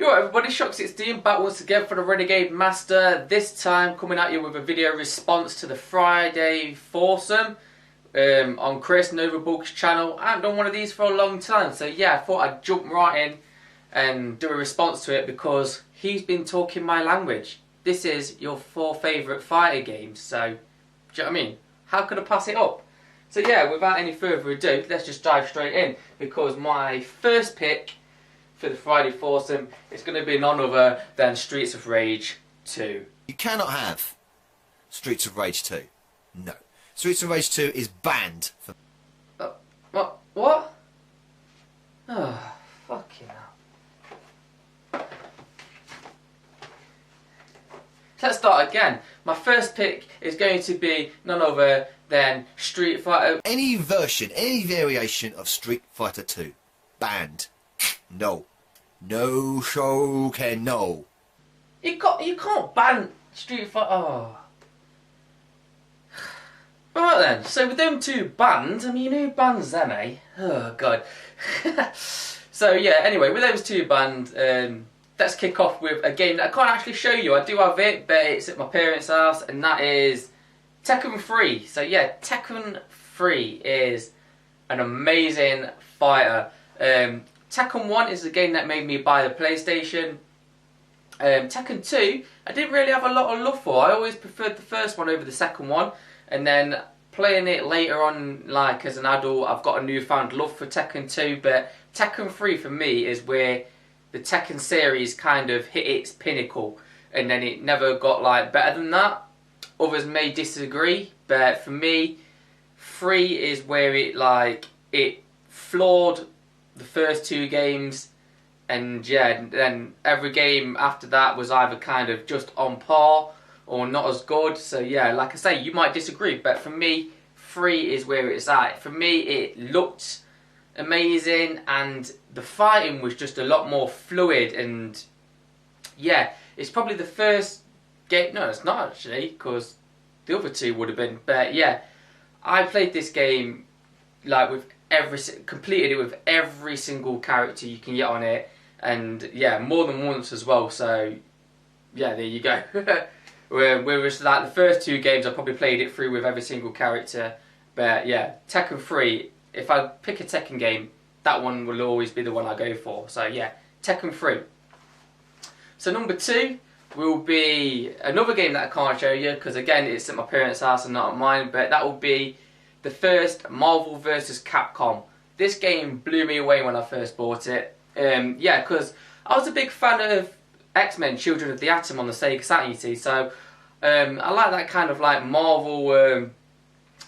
Yo everybody, Shockz back once again for the Renegade Master. This time coming at you with a video response to the Friday Foursome on Chris Novabug's channel. I haven't done one of these for a long time, so yeah, I thought I'd jump right in and do a response to it because he's been talking my language. This is your 4 favourite fighter games, so do you know what I mean? How could I pass it up? So yeah, without any further ado, let's just dive straight in because my first pick for the Friday Foursome is going to be none other than Streets of Rage 2. You cannot have Streets of Rage 2. No. Streets of Rage 2 is banned. For What? Oh, fucking hell. Let's start again. My first pick is going to be none other than Street Fighter. Any version, any variation of Street Fighter 2, banned. No. No show can no. You can't ban Street Fighter. Oh. Right then, so with them 2 banned, I mean, who bans them, eh? Oh god. So yeah, anyway, with those 2 banned, let's kick off with a game that I can't actually show you. I do have it, but it's at my parents' house, and that is Tekken 3. So yeah, Tekken 3 is an amazing fighter. Tekken 1 is the game that made me buy the PlayStation. Tekken 2, I didn't really have a lot of love for. I always preferred the first one over the second one. And then playing it later on, like as an adult, I've got a newfound love for Tekken 2. But Tekken 3 for me is where the Tekken series kind of hit its pinnacle. And then it never got like better than that. Others may disagree, but for me, 3 is where it floored the first 2 games, and yeah, then every game after that was either kind of just on par or not as good. So yeah, like I say, you might disagree, but for me, 3 is where it's at. For me, it looked amazing, and the fighting was just a lot more fluid, and yeah, it's probably the first game. No, it's not actually, because the other 2 would have been. But yeah, I played this game like with completed it with every single character you can get on it, and yeah, more than once as well. So yeah, there you go. Whereas like the first 2 games, I probably played it through with every single character. But yeah, Tekken 3, if I pick a Tekken game, that one will always be the one I go for. So yeah, Tekken 3. So number 2 will be another game that I can't show you because again, it's at my parents' house and not at mine. But that will be the first Marvel vs. Capcom. This game blew me away when I first bought it. Yeah, because I was a big fan of X-Men Children of the Atom on the Sega Saturn, you see. So I like that kind of like Marvel,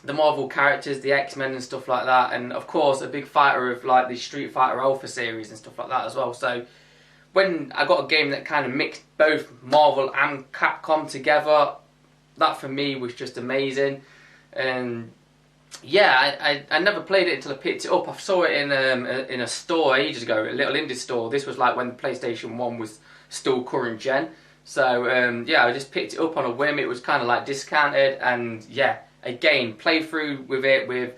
the Marvel characters, the X-Men and stuff like that. And of course, a big fighter of like the Street Fighter Alpha series and stuff like that as well. So when I got a game that kind of mixed both Marvel and Capcom together, that for me was just amazing. And yeah, I never played it until I picked it up. I saw it in a store ages ago, a little indie store. This was like when the PlayStation 1 was still current gen. So yeah, I just picked it up on a whim. It was kind of like discounted, and yeah, again, play through with it with,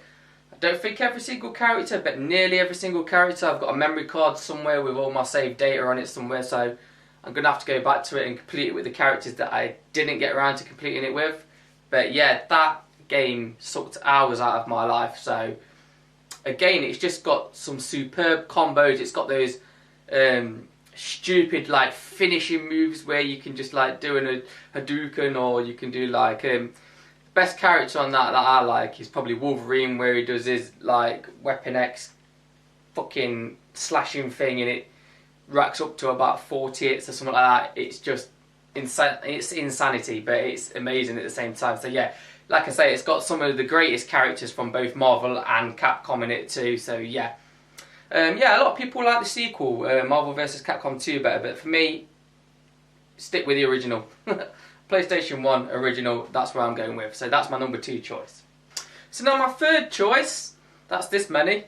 I don't think every single character, but nearly every single character. I've got a memory card somewhere with all my saved data on it somewhere, so I'm going to have to go back to it and complete it with the characters that I didn't get around to completing it with. But yeah, that game sucked hours out of my life. So again, it's just got some superb combos. It's got those stupid like finishing moves where you can just like do a Hadouken, or you can do like best character on that I like is probably Wolverine, where he does his like Weapon X fucking slashing thing and it racks up to about 40 hits or something like that. It's just it's insanity, but it's amazing at the same time. So yeah, like I say, it's got some of the greatest characters from both Marvel and Capcom in it too, so yeah. Yeah, a lot of people like the sequel, Marvel vs. Capcom 2 better, but for me, stick with the original. PlayStation 1 original, that's where I'm going with. So that's my number 2 choice. So now my third choice, that's this many.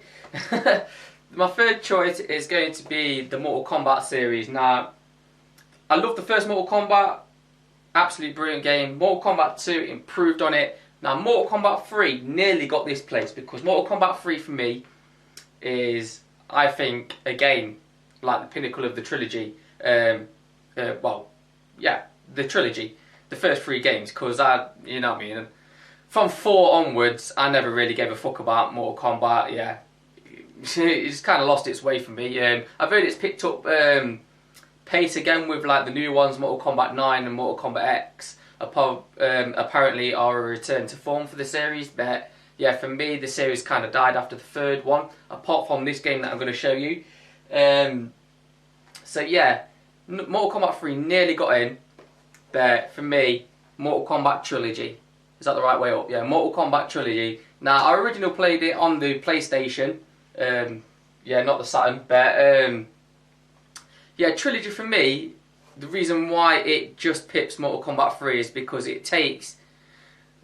My third choice is going to be the Mortal Kombat series. Now, I love the first Mortal Kombat. Absolutely brilliant game. Mortal Kombat 2 improved on it. Now Mortal Kombat 3 nearly got this place because Mortal Kombat 3 for me is, I think, again, like the pinnacle of the trilogy. well, yeah, the trilogy, the first 3 games, because you know what I mean. From 4 onwards, I never really gave a fuck about Mortal Kombat. Yeah, it's kind of lost its way for me. I've heard it's picked up pace again with like the new ones, Mortal Kombat 9 and Mortal Kombat X. Apparently are a return to form for the series, but yeah, for me the series kind of died after the 3rd one, apart from this game that I'm going to show you. So yeah, Mortal Kombat 3 nearly got in, but for me, Mortal Kombat Trilogy. Is that the right way up? Yeah, Mortal Kombat Trilogy. Now, I originally played it on the PlayStation. Yeah, not the Saturn, but yeah, Trilogy for me, the reason why it just pips Mortal Kombat 3 is because it takes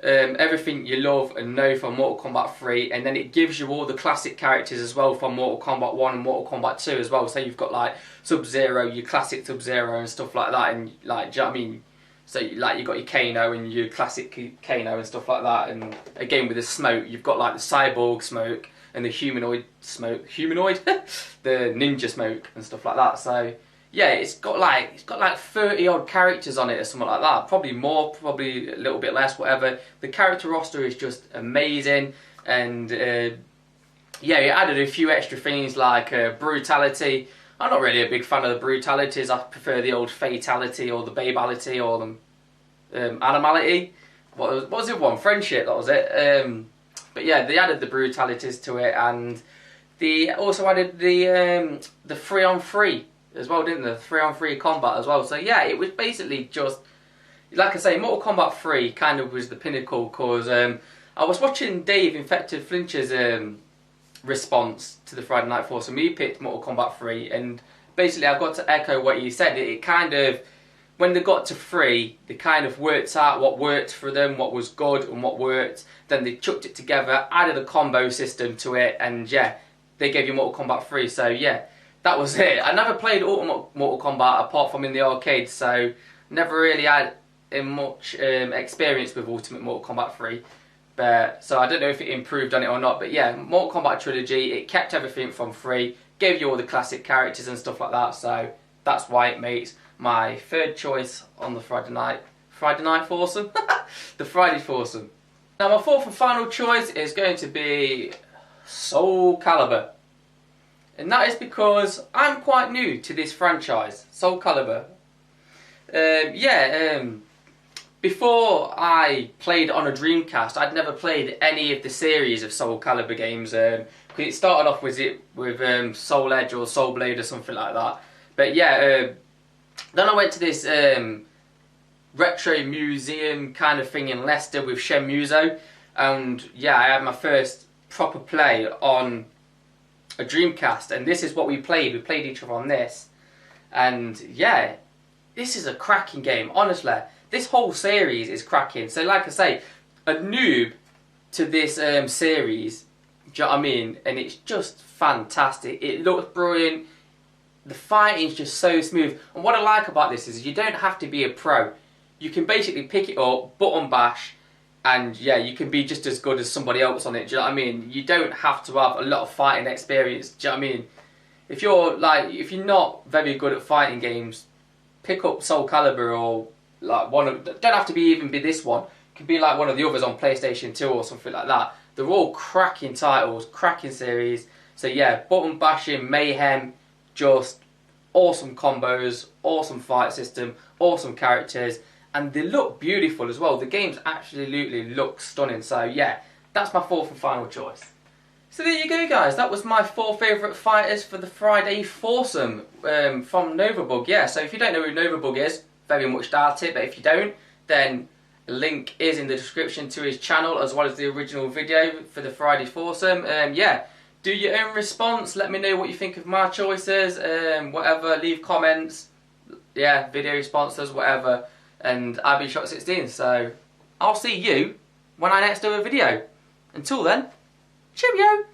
everything you love and know from Mortal Kombat 3, and then it gives you all the classic characters as well from Mortal Kombat 1 and Mortal Kombat 2 as well. So you've got like Sub-Zero, your classic Sub-Zero and stuff like that, and like, do you know what I mean? So like you've got your Kano and your classic Kano and stuff like that, and again with the smoke, you've got like the cyborg smoke and the humanoid smoke, the ninja smoke and stuff like that. So yeah, it's got like 30 odd characters on it or something like that. Probably more, probably a little bit less, whatever. The character roster is just amazing, and yeah, it added a few extra things like brutality. I'm not really a big fan of the brutalities. I prefer the old fatality or the babality or the animality. What was the one? Friendship, that was it. But yeah, they added the brutalities to it, and they also added the 3-on-3 as well, didn't they? 3-on-3 combat as well. So yeah, it was basically just, like I say, Mortal Kombat 3 kind of was the pinnacle, because I was watching Dave Infected Flinch's response to the Friday Night Foursome. He picked Mortal Kombat 3, and basically I've got to echo what he said. It kind of, when they got to 3, they kind of worked out what worked for them, what was good and what worked. Then they chucked it together, added a combo system to it, and yeah, they gave you Mortal Kombat 3. So yeah, that was it. I never played Ultimate Mortal Kombat apart from in the arcade, so never really had much experience with Ultimate Mortal Kombat 3. But, so I don't know if it improved on it or not, but yeah, Mortal Kombat Trilogy, it kept everything from 3, gave you all the classic characters and stuff like that, so that's why it makes my 3rd choice on the Friday night Foursome? The Friday Foursome. Now my 4th and final choice is going to be Soulcalibur. And that is because I'm quite new to this franchise, Soulcalibur. Before I played on a Dreamcast, I'd never played any of the series of Soulcalibur games. Because it started off with Soul Edge or Soul Blade or something like that. But yeah, then I went to this retro museum kind of thing in Leicester with Shenmue, and yeah, I had my first proper play on a Dreamcast, and this is what we played. We played each other on this, and yeah, this is a cracking game, honestly. This whole series is cracking. So like I say, a noob to this series, do you know what I mean? And it's just fantastic. It looks brilliant. The fighting's just so smooth. And what I like about this is you don't have to be a pro. You can basically pick it up, button bash, and yeah, you can be just as good as somebody else on it. Do you know what I mean? You don't have to have a lot of fighting experience. Do you know what I mean? If you're not very good at fighting games, pick up Soulcalibur, or like don't have to even be this one. It could be like one of the others on PlayStation 2 or something like that. They're all cracking titles, cracking series. So yeah, button bashing, mayhem, just awesome combos, awesome fight system, awesome characters, and they look beautiful as well. The games absolutely look stunning. So yeah, that's my 4th and final choice. So there you go, guys. That was my 4 favourite fighters for the Friday Foursome from Novabug. Yeah, so if you don't know who Novabug is, very much doubt it, but if you don't, then a link is in the description to his channel, as well as the original video for the Friday Foursome. Yeah, do your own response. Let me know what you think of my choices. Whatever, leave comments. Yeah, video sponsors, whatever. And I'll be Shockz16, so I'll see you when I next do a video. Until then, cheerio!